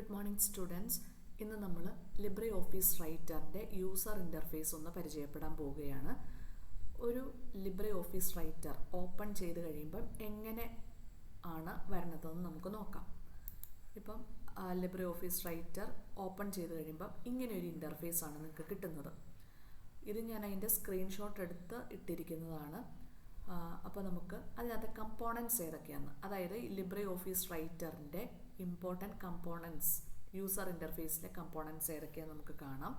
Good morning students. ഇന്ന് നമ്മൾ Libre office റൈറ്ററിൻ്റെ user interface ഒന്ന് പരിചയപ്പെടാൻ പോവുകയാണ്. ഒരു ലിബ്രെ ഓഫീസ് റൈറ്റർ ഓപ്പൺ ചെയ്ത് കഴിയുമ്പം എങ്ങനെ ആണ് വരണതെന്ന് നമുക്ക് നോക്കാം. ഇപ്പം ലിബ്രെ ഓഫീസ് റൈറ്റർ ഓപ്പൺ ചെയ്ത് കഴിയുമ്പം ഇങ്ങനെ ഒരു ഇൻ്റർഫേസ് ആണ് നിങ്ങൾക്ക് കിട്ടുന്നത്. ഇത് ഞാൻ അതിൻ്റെ സ്ക്രീൻഷോട്ട് എടുത്ത് ഇട്ടിരിക്കുന്നതാണ്. അപ്പോൾ നമുക്ക് അതിനകത്തെ കമ്പോണൻസ് ഏതൊക്കെയാണ്, അതായത് ലിബ്രെ ഓഫീസ് റൈറ്ററിൻ്റെ ഇമ്പോർട്ടൻറ്റ് കമ്പോണൻസ്, യൂസർ ഇൻ്റർഫേസിലെ കമ്പോണൻസ് ഏതൊക്കെയാണ് നമുക്ക് കാണാം.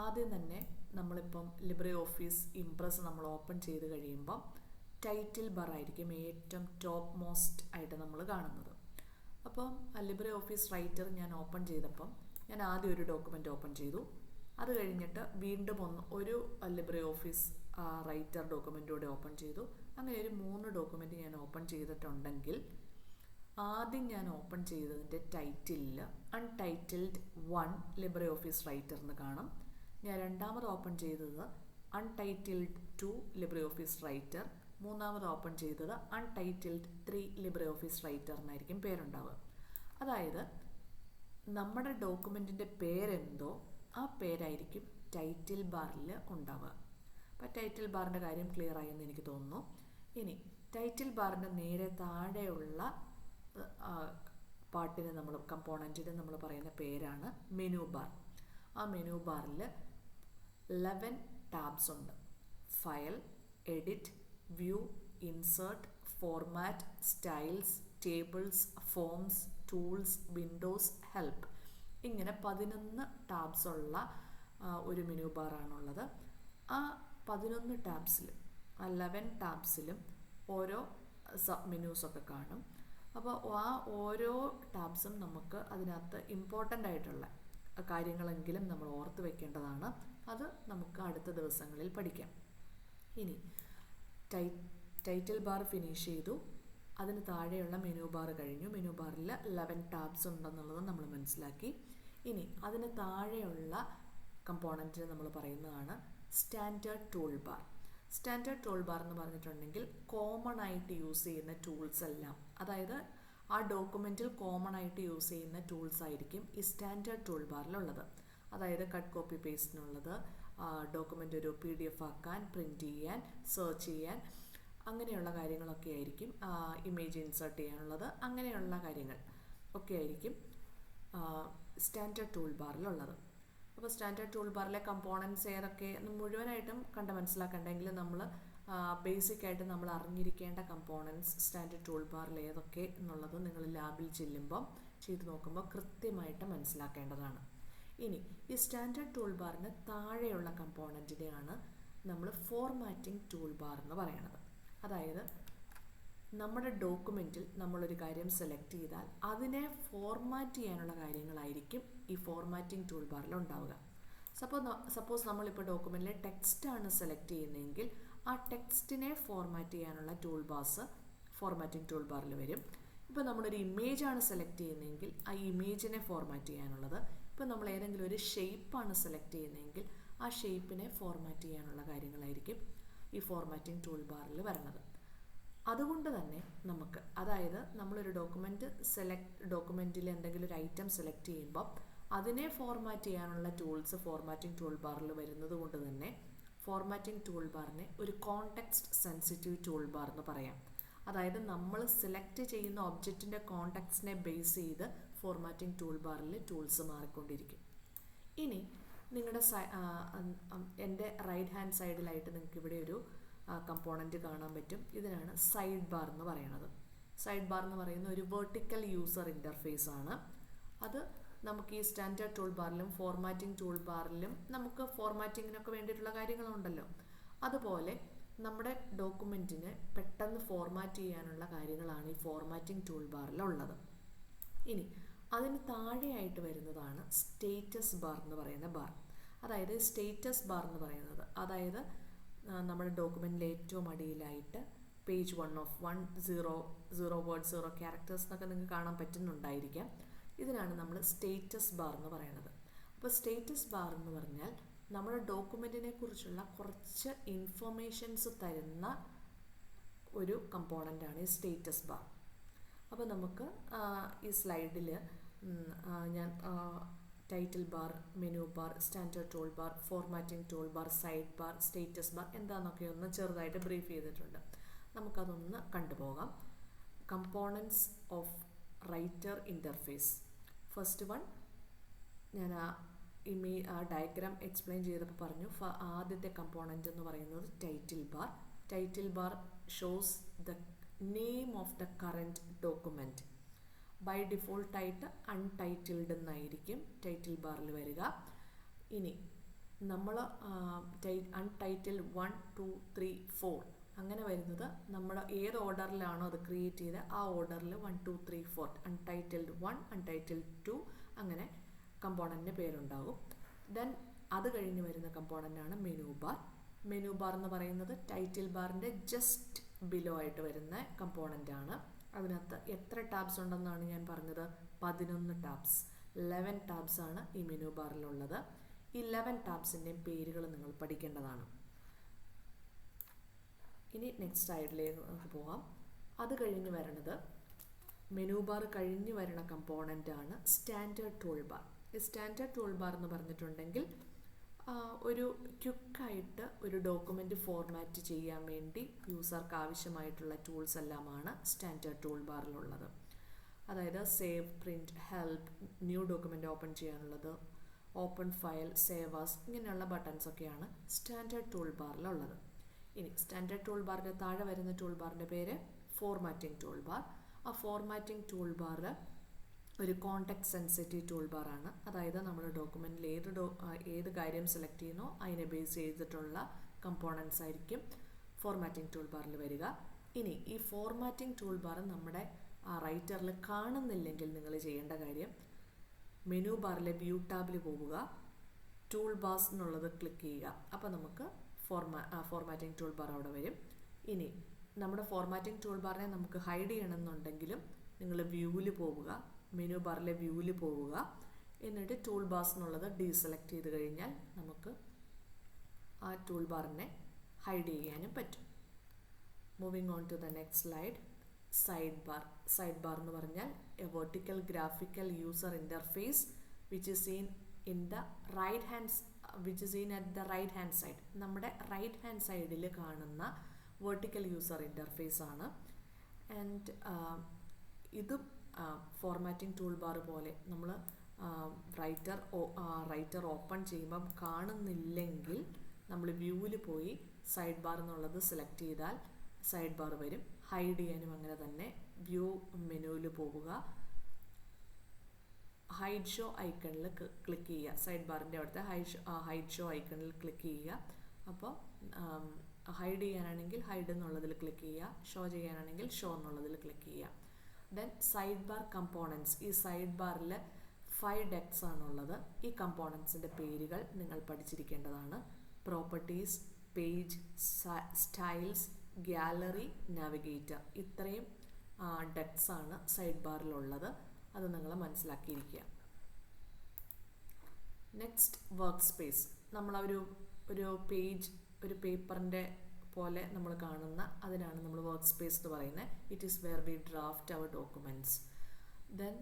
ആദ്യം തന്നെ നമ്മളിപ്പം ലിബ്രെ ഓഫീസ് ഇംപ്രസ് നമ്മൾ ഓപ്പൺ ചെയ്ത് കഴിയുമ്പം ടൈറ്റിൽ ബാർ ആയിരിക്കും ഏറ്റവും ടോപ്പ് മോസ്റ്റ് ആയിട്ട് നമ്മൾ കാണുന്നത്. അപ്പം ലിബ്രെ ഓഫീസ് റൈറ്റർ ഞാൻ ഓപ്പൺ ചെയ്തപ്പം ഞാൻ ആദ്യം ഒരു ഡോക്യുമെൻ്റ് ഓപ്പൺ ചെയ്തു. അത് കഴിഞ്ഞിട്ട് വീണ്ടും ഒരു Libre office writer document open ചെയ്തു. അങ്ങനെ ഒരു 3 ഡോക്യുമെൻ്റ് ഞാൻ ഓപ്പൺ ചെയ്തിട്ടുണ്ടെങ്കിൽ ആദ്യം ഞാൻ ഓപ്പൺ ചെയ്തതിൻ്റെ ടൈറ്റിലിൽ അൺടൈറ്റിൽഡ് 1 ലിബ്രെ ഓഫീസ് റൈറ്റർ എന്ന് കാണും. ഞാൻ രണ്ടാമത് ഓപ്പൺ ചെയ്തത് അൺടൈറ്റിൽഡ് 2 ലിബ്രെ ഓഫീസ് റൈറ്റർ, മൂന്നാമത് ഓപ്പൺ ചെയ്തത് അൺടൈറ്റിൽഡ് 3 ലിബ്രെ ഓഫീസ് റൈറ്റർ എന്നായിരിക്കും പേരുണ്ടാവുക. അതായത് നമ്മുടെ ഡോക്യുമെൻറ്റിൻ്റെ പേരെന്തോ ആ പേരായിരിക്കും ടൈറ്റിൽ ബാറിൽ ഉണ്ടാവുക. അപ്പോൾ ടൈറ്റിൽ ബാറിൻ്റെ കാര്യം ക്ലിയർ ആയെന്ന് എനിക്ക് തോന്നുന്നു. ഇനി ടൈറ്റിൽ ബാറിൻ്റെ നേരെ താഴെയുള്ള പാർട്ടിന് കമ്പോണൻറ്റിന് നമ്മൾ പറയുന്ന പേരാണ് മെനു ബാർ. ആ മെനു ബാറിൽ 11 ടാബ്സ് ഉണ്ട്. File, edit, view, insert, format, styles, tables, forms, tools, Windows, help, ഇങ്ങനെ 11 ടാബ്സ് ഉള്ള ഒരു മെനു ബാറാണുള്ളത്. ആ 11 ടാബ്സിലും 11 ടാബ്സിലും ഓരോ സബ് മെനൂസൊക്കെ കാണും. അപ്പോൾ ആ ഓരോ ടാബ്സും നമുക്ക് അതിനകത്ത് ഇമ്പോർട്ടൻ്റ് ആയിട്ടുള്ള കാര്യങ്ങളെങ്കിലും നമ്മൾ ഓർത്ത് വെക്കേണ്ടതാണ്. അത് നമുക്ക് അടുത്ത ദിവസങ്ങളിൽ പഠിക്കാം. ഇനി ടൈറ്റിൽ ബാർ ഫിനിഷ് ചെയ്തു. അതിന് താഴെയുള്ള മെനു ബാർ കഴിഞ്ഞു. മെനു ബാറിൽ 11 ടാബ്സ് ഉണ്ടെന്നുള്ളത് നമ്മൾ മനസ്സിലാക്കി. ഇനി അതിന് താഴെയുള്ള കമ്പോണൻറ്റിന് നമ്മൾ പറയുന്നതാണ് standard tool bar. Standard tool bar എന്ന് പറഞ്ഞിട്ടുണ്ടെങ്കിൽ കോമൺ ആയിട്ട് യൂസ് ചെയ്യുന്ന ടൂൾസ് എല്ലാം, അതായത് ആ ഡോക്യുമെൻറ്റിൽ കോമൺ ആയിട്ട് യൂസ് ചെയ്യുന്ന ടൂൾസ് ആയിരിക്കും ഈ സ്റ്റാൻഡേർഡ് ടൂൾ ബാറിലുള്ളത്. അതായത് കട്ട് കോപ്പി പേസ്റ്റിനുള്ളത്, ഡോക്യുമെൻ്റ് ഒരു PDF ആക്കാൻ, പ്രിൻറ്റ് ചെയ്യാൻ, സെർച്ച് ചെയ്യാൻ, അങ്ങനെയുള്ള കാര്യങ്ങളൊക്കെ ആയിരിക്കും. ഇമേജ് ഇൻസേർട്ട് ചെയ്യാനുള്ളത്, അങ്ങനെയുള്ള കാര്യങ്ങൾ ഒക്കെ ആയിരിക്കും സ്റ്റാൻഡേർഡ് ടൂൾ ബാറിലുള്ളത്. അപ്പോൾ സ്റ്റാൻഡേർഡ് ടൂൾ ബാറിലെ കമ്പോണൻസ് ഏതൊക്കെ മുഴുവനായിട്ടും മനസ്സിലാക്കണ്ടെങ്കിൽ നമ്മൾ ബേസിക്കായിട്ട് നമ്മൾ അറിഞ്ഞിരിക്കേണ്ട കമ്പോണൻസ് സ്റ്റാൻഡേർഡ് ടൂൾ ബാറിൽ ഏതൊക്കെ എന്നുള്ളത് നിങ്ങൾ ലാബിൽ ചെല്ലുമ്പം ചെയ്ത് നോക്കുമ്പോൾ കൃത്യമായിട്ട് മനസ്സിലാക്കേണ്ടതാണ്. ഇനി ഈ സ്റ്റാൻഡേർഡ് ടൂൾ ബാറിന് താഴെയുള്ള കമ്പോണൻറ്റിനെയാണ് നമ്മൾ ഫോർമാറ്റിംഗ് ടൂൾ ബാർ എന്ന് പറയുന്നത്. അതായത് നമ്മുടെ ഡോക്യുമെൻറ്റിൽ നമ്മളൊരു കാര്യം സെലക്ട് ചെയ്താൽ അതിനെ ഫോർമാറ്റ് ചെയ്യാനുള്ള കാര്യങ്ങളായിരിക്കും ഈ ഫോർമാറ്റിംഗ് ടൂൾ ബാറിൽ ഉണ്ടാവുക. സപ്പോസ് നമ്മളിപ്പോൾ ഡോക്യുമെൻറ്റിലെ ടെക്സ്റ്റാണ് സെലക്ട് ചെയ്യുന്നതെങ്കിൽ ആ ടെക്സ്റ്റിനെ ഫോർമാറ്റ് ചെയ്യാനുള്ള ടൂൾ ബാർസ് ഫോർമാറ്റിംഗ് ടൂൾ ബാറിൽ വരും. ഇപ്പോൾ നമ്മളൊരു ഇമേജാണ് സെലക്ട് ചെയ്യുന്നതെങ്കിൽ ആ ഇമേജിനെ ഫോർമാറ്റ് ചെയ്യാനുള്ളത്, ഇപ്പോൾ നമ്മൾ ഏതെങ്കിലും ഒരു ഷേപ്പാണ് സെലക്ട് ചെയ്യുന്നതെങ്കിൽ ആ ഷേപ്പിനെ ഫോർമാറ്റ് ചെയ്യാനുള്ള കാര്യങ്ങളായിരിക്കും ഈ ഫോർമാറ്റിംഗ് ടൂൾ ബാറിൽ വരുന്നത്. അതുകൊണ്ട് തന്നെ നമുക്ക്, അതായത് നമ്മളൊരു ഡോക്യുമെൻറ്റിൽ എന്തെങ്കിലും ഒരു ഐറ്റം സെലക്ട് ചെയ്യുമ്പോൾ അതിനെ ഫോർമാറ്റ് ചെയ്യാനുള്ള ടൂൾസ് ഫോർമാറ്റിംഗ് ടൂൾ ബാറിൽ വരുന്നത് കൊണ്ട് തന്നെ ഫോർമാറ്റിംഗ് ടൂൾ ബാറിനെ ഒരു കോണ്ടെക്സ്റ്റ് സെൻസിറ്റീവ് ടൂൾ ബാർ എന്ന് പറയാം. അതായത് നമ്മൾ സെലക്ട് ചെയ്യുന്ന ഒബ്ജക്റ്റിൻ്റെ കോണ്ടെക്സ്റ്റിനെ ബേസ് ചെയ്ത് ഫോർമാറ്റിംഗ് ടൂൾ ബാറിൽ ടൂൾസ് മാറിക്കൊണ്ടിരിക്കും. ഇനി നിങ്ങളുടെ എൻ്റെ റൈറ്റ് ഹാൻഡ് സൈഡിലായിട്ട് നിങ്ങൾക്ക് ഇവിടെ ഒരു കമ്പോണൻറ്റ് കാണാൻ പറ്റും. ഇതിനാണ് സൈഡ് ബാർ എന്ന് പറയുന്നത്. സൈഡ് ബാർ എന്ന് പറയുന്ന ഒരു വെർട്ടിക്കൽ യൂസർ ഇൻ്റർഫേസ് ആണ്. അത് നമുക്ക് ഈ സ്റ്റാൻഡേർഡ് ടൂൾ ബാറിലും ഫോർമാറ്റിംഗ് ടൂൾ ബാറിലും നമുക്ക് ഫോർമാറ്റിങ്ങിനൊക്കെ വേണ്ടിയിട്ടുള്ള കാര്യങ്ങളുണ്ടല്ലോ, അതുപോലെ നമ്മുടെ ഡോക്യുമെൻറ്റിനെ പെട്ടെന്ന് ഫോർമാറ്റ് ചെയ്യാനുള്ള കാര്യങ്ങളാണ് ഈ ഫോർമാറ്റിംഗ് ടൂൾ ബാറിലുള്ളത്. ഇനി അതിന് താഴെയായിട്ട് വരുന്നതാണ് സ്റ്റേറ്റസ് ബാർ എന്ന് പറയുന്ന ബാർ. അതായത് സ്റ്റേറ്റസ് ബാർ എന്ന് പറയുന്നത്, അതായത് നമ്മുടെ ഡോക്യുമെൻറ്റിലെ ഏറ്റവും അടിയിലായിട്ട് പേജ് 1 of 1, 0 words 0 characters എന്നൊക്കെ നിങ്ങൾക്ക് കാണാൻ പറ്റുന്നുണ്ടായിരിക്കാം. ഇതിനാണ് നമ്മൾ സ്റ്റേറ്റസ് ബാർ എന്ന് പറയുന്നത്. അപ്പോൾ സ്റ്റേറ്റസ് ബാർ എന്ന് പറഞ്ഞാൽ നമ്മുടെ ഡോക്യുമെൻറ്റിനെ കുറിച്ചുള്ള കുറച്ച് ഇൻഫർമേഷൻസ് തരുന്ന ഒരു കമ്പോണൻ്റാണ് ഈ സ്റ്റേറ്റസ് ബാർ. അപ്പോൾ നമുക്ക് ഈ സ്ലൈഡിൽ ഞാൻ title bar, menu bar, standard tool bar, formatting tool bar, side bar, status bar എന്താണെന്നൊക്കെ ഒന്ന് ചെറുതായിട്ട് ബ്രീഫ് ചെയ്തിട്ടുണ്ട്. നമുക്കതൊന്ന് കണ്ടുപോകാം. Components of Writer interface. First one ഞാൻ ആ ഡയഗ്രാം എക്സ്പ്ലെയിൻ ചെയ്തപ്പോൾ പറഞ്ഞു. ആദ്യത്തെ കമ്പോണൻ്റ് എന്ന് പറയുന്നത് title bar. Title bar shows the name of the current document. By ഡിഫോൾട്ടായിട്ട് അൺടൈറ്റിൽഡ് എന്നായിരിക്കും ടൈറ്റിൽ ബാറിൽ വരിക. ഇനി നമ്മൾ അൺടൈറ്റിൽഡ് 1, 2, 3, 4 അങ്ങനെ വരുന്നത് നമ്മൾ ഏത് ഓർഡറിലാണോ അത് ക്രിയേറ്റ് ചെയ്ത് ആ ഓർഡറിൽ 1, 2, 3, 4 അൺടൈറ്റിൽഡ് 1, അൺടൈറ്റിൽഡ് 2 അങ്ങനെ കമ്പോണൻറ്റിന് പേരുണ്ടാകും. ദെൻ അത് കഴിഞ്ഞ് വരുന്ന കമ്പോണൻ്റാണ് മെനു ബാർ. മെനു ബാർ എന്ന് പറയുന്നത് ടൈറ്റിൽ ബാറിൻ്റെ ജസ്റ്റ് ബിലോ ആയിട്ട് വരുന്ന കമ്പോണൻ്റാണ്. അതിനകത്ത് എത്ര ടാബ്സ് ഉണ്ടെന്നാണ് ഞാൻ പറഞ്ഞത്? 11 ടാബ്സ്. 11 ടാബ്സ് ആണ് ഈ മെനു ബാറിലുള്ളത്. ഈ 11 ടാബ്സിൻ്റെയും പേരുകൾ നിങ്ങൾ പഠിക്കേണ്ടതാണ്. ഇനി നെക്സ്റ്റ് സ്ലൈഡിലേക്ക് പോകാം. അത് കഴിഞ്ഞ് വരണത് മെനു ബാർ കഴിഞ്ഞ് വരണ കമ്പോണൻ്റാണ് സ്റ്റാൻഡേർഡ് ടൂൾ ബാർ. ഈ സ്റ്റാൻഡേർഡ് ടൂൾ ബാർ എന്ന് പറഞ്ഞിട്ടുണ്ടെങ്കിൽ ഒരു ക്വിക്കായിട്ട് ഒരു ഡോക്യുമെൻ്റ് ഫോർമാറ്റ് ചെയ്യാൻ വേണ്ടി യൂസർക്ക് ആവശ്യമായിട്ടുള്ള ടൂൾസ് എല്ലാമാണ് സ്റ്റാൻഡേർഡ് ടൂൾ ബാറിലുള്ളത്. അതായത് save, print, help, new document open ചെയ്യാനുള്ളത്, ഓപ്പൺ ഫയൽ, സേവ് ആസ് ഇങ്ങനെയുള്ള ബട്ടൺസൊക്കെയാണ് സ്റ്റാൻഡേർഡ് ടൂൾ ബാറിലുള്ളത്. ഇനി സ്റ്റാൻഡേർഡ് ടൂൾ ബാറിൻ്റെ താഴെ വരുന്ന ടൂൾ ബാറിൻ്റെ പേര് ഫോർമാറ്റിംഗ് ടൂൾ ബാർ. ആ ഫോർമാറ്റിംഗ് ടൂൾ ബാർ ഒരു കോണ്ടെക്സ്റ്റ് സെൻസിറ്റീവ് ടൂൾ ബാറാണ്. അതായത് നമ്മൾ ഡോക്യുമെൻറ്റിൽ ഏത് കാര്യം സെലക്ട് ചെയ്യുന്നോ അതിനെ ബേസ് ചെയ്തിട്ടുള്ള കമ്പോണൻസ് ആയിരിക്കും ഫോർമാറ്റിംഗ് ടൂൾ ബാറിൽ വരിക. ഇനി ഈ ഫോർമാറ്റിംഗ് ടൂൾ ബാർ നമ്മുടെ റൈറ്ററിൽ കാണുന്നില്ലെങ്കിൽ നിങ്ങൾ ചെയ്യേണ്ട കാര്യം മെനു ബാറിലെ വ്യൂ ടാബിൽ പോവുക, ടൂൾ ബാർസ് എന്നുള്ളത് ക്ലിക്ക് ചെയ്യുക. അപ്പോൾ നമുക്ക് ഫോർമാറ്റിംഗ് ടൂൾ ബാർ അവിടെ വരും. ഇനി നമ്മുടെ ഫോർമാറ്റിംഗ് ടൂൾ ബാറിനെ നമുക്ക് ഹൈഡ് ചെയ്യണമെന്നുണ്ടെങ്കിലും നിങ്ങൾ വ്യൂവിൽ പോവുക, മെനു ബാറിലെ വ്യൂവിൽ പോവുക, എന്നിട്ട് ടൂൾ ബാർസ് എന്നുള്ളത് ഡീസെലക്ട് ചെയ്ത് കഴിഞ്ഞാൽ നമുക്ക് ആ ടൂൾ ബാറിനെ ഹൈഡ് ചെയ്യാനും പറ്റും. Moving on to the next slide. Side bar. Side bar എന്ന് പറഞ്ഞാൽ a vertical graphical user interface which is seen in the right hand which is seen at the right hand side. നമ്മുടെ right hand സൈഡിൽ കാണുന്ന vertical user interface ആണ്. And ഇതും formatting tool bar പോലെ നമ്മൾ Writer open ചെയ്യുമ്പം കാണുന്നില്ലെങ്കിൽ നമ്മൾ വ്യൂവിൽ പോയി സൈഡ് ബാർ എന്നുള്ളത് സെലക്ട് ചെയ്താൽ സൈഡ് ബാർ വരും. ഹൈഡ് ചെയ്യാനും അങ്ങനെ തന്നെ വ്യൂ മെനുവിൽ പോവുക, ഹൈഡ് ഷോ ഐക്കണിൽ ക്ലിക്ക് ചെയ്യുക. സൈഡ് ബാറിൻ്റെ അവിടുത്തെ ഹൈഡ് ഷോ ഐക്കണിൽ ക്ലിക്ക് ചെയ്യുക. അപ്പോൾ ഹൈഡ് ചെയ്യാനാണെങ്കിൽ ഹൈഡ് എന്നുള്ളതിൽ ക്ലിക്ക് ചെയ്യുക, ഷോ ചെയ്യാനാണെങ്കിൽ ഷോ എന്നുള്ളതിൽ ക്ലിക്ക് ചെയ്യുക. Then side bar components. ഈ സൈഡ് ബാറിൽ 5 ഡെക്സ് ആണുള്ളത്. ഈ കമ്പോണൻസിൻ്റെ പേരുകൾ നിങ്ങൾ പഠിച്ചിരിക്കേണ്ടതാണ്. Properties, page, styles, gallery, navigator. ഇത്രയും ഡെക്സ് ആണ് സൈഡ് ബാറിലുള്ളത്. അത് നിങ്ങൾ മനസ്സിലാക്കിയിരിക്കുക. Next work space. നമ്മളൊരു പേജ് ഒരു പേപ്പറിൻ്റെ പോലെ നമ്മൾ കാണുന്ന അതിനാണ് നമ്മൾ വർക്ക് സ്പേസ് എന്ന് പറയുന്നത്. It is where we draft our documents. Then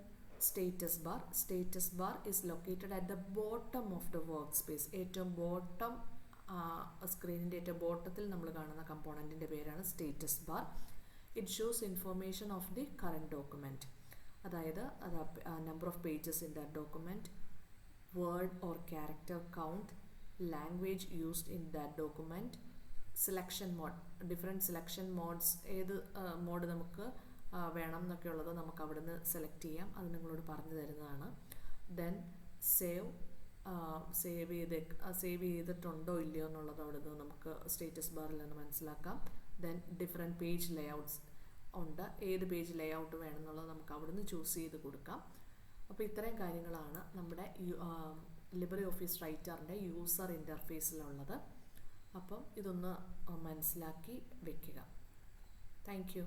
status bar. Status bar is located at the bottom of the work space. ഏറ്റവും ബോട്ടം സ്ക്രീനിൻ്റെ ഏറ്റവും ബോട്ടത്തിൽ നമ്മൾ കാണുന്ന കമ്പോണൻറ്റിൻ്റെ പേരാണ് status bar. It shows information of the current document. അതായത് number of pages in that document, word or character count, language used in that document, selection mode, different selection modes, ഏത് മോഡ് നമുക്ക് വേണം എന്നൊക്കെ ഉള്ളത് നമുക്ക് അവിടുന്ന് സെലക്ട് ചെയ്യാം. അത് നിങ്ങളോട് പറഞ്ഞു തരുന്നതാണ്. ദെൻ സേവ് ചെയ്തിട്ടുണ്ടോ ഇല്ലയോ എന്നുള്ളത് അവിടുന്ന് നമുക്ക് സ്റ്റേറ്റസ് ബാറിൽ നിന്ന് മനസ്സിലാക്കാം. ദെൻ ഡിഫറെൻറ്റ് പേജ് ലേഔട്ട്സ് ഉണ്ട്. ഏത് പേജ് ലേഔട്ട് വേണമെന്നുള്ളത് നമുക്ക് അവിടുന്ന് ചൂസ് ചെയ്ത് കൊടുക്കാം. അപ്പോൾ ഇത്രയും കാര്യങ്ങളാണ് നമ്മുടെ ലിബ്രെ ഓഫീസ് റൈറ്ററിൻ്റെ യൂസർ ഇൻ്റർഫേസിലുള്ളത്. അപ്പം ഇതൊന്ന് മനസ്സിലാക്കി വെക്കുക. Thank you.